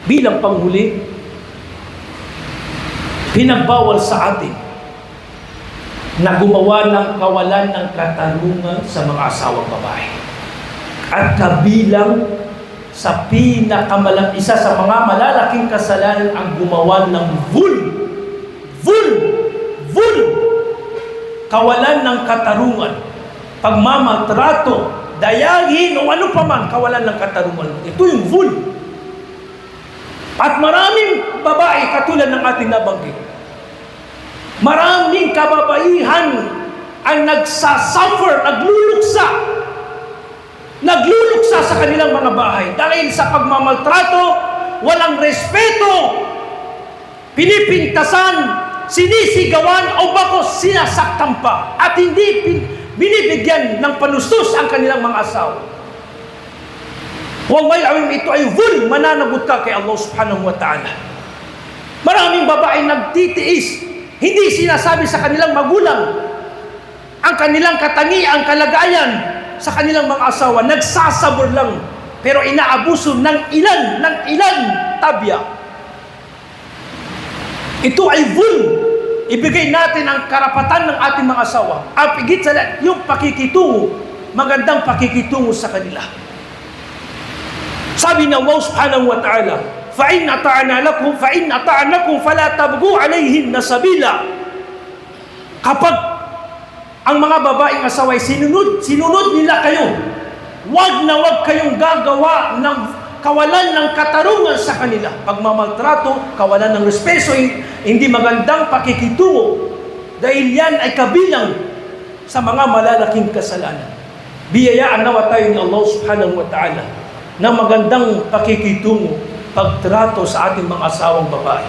Bilang panghuli, pinagbawal sa atin na gumawa ng kawalan ng katarungan sa mga asawang babae. At kabilang sa isa sa mga malalaking kasalanan ang gumawa ng kawalan ng katarungan, pagmamaltrato, dayagin o ano pa man, kawalan ng katarungan. Ito yung vul. At maraming babae katulad ng ating nabanggit, maraming kababaihan ang nagsasuffer, nagluluksa sa kanilang mga bahay dahil sa pagmamaltrato, walang respeto, pinipintasan, sinisigawan o bakos sinasaktan pa at hindi binibigyan ng panustos ang kanilang mga asawa. Huwag may awim, ito ay vul, mananagot ka kay Allah subhanahu wa ta'ala. Maraming babae nagtitiis, hindi sinasabi sa kanilang magulang ang kanilang katangian, kalagayan sa kanilang mga asawa. Nagsasabor lang, pero inaabuso ng ilan tabya. Ito ay vul. Ibigay natin ang karapatan ng ating mga asawa. At higit sa lahat, yung pakikitungo, magandang pakikitungo sa kanila. Sabi ng Allah subhanahu wa ta'ala, فَإِنْ أَطَعْنَكُمْ فَلَا تَبْغُوا عَلَيْهِنَّ سَبِيلًا. Kapag ang mga babaeng asawa ay sinunod nila kayo, wag kayong gagawa ng kawalan ng katarungan sa kanila. Pagmamaltrato, kawalan ng respeto, hindi magandang pakikitungo. Dahil yan ay kabilang sa mga malalaking kasalanan. Biyayaan nawa tayo ni Allah subhanahu wa ta'ala na magandang pakikitungo, pagtrato sa ating mga asawang babae.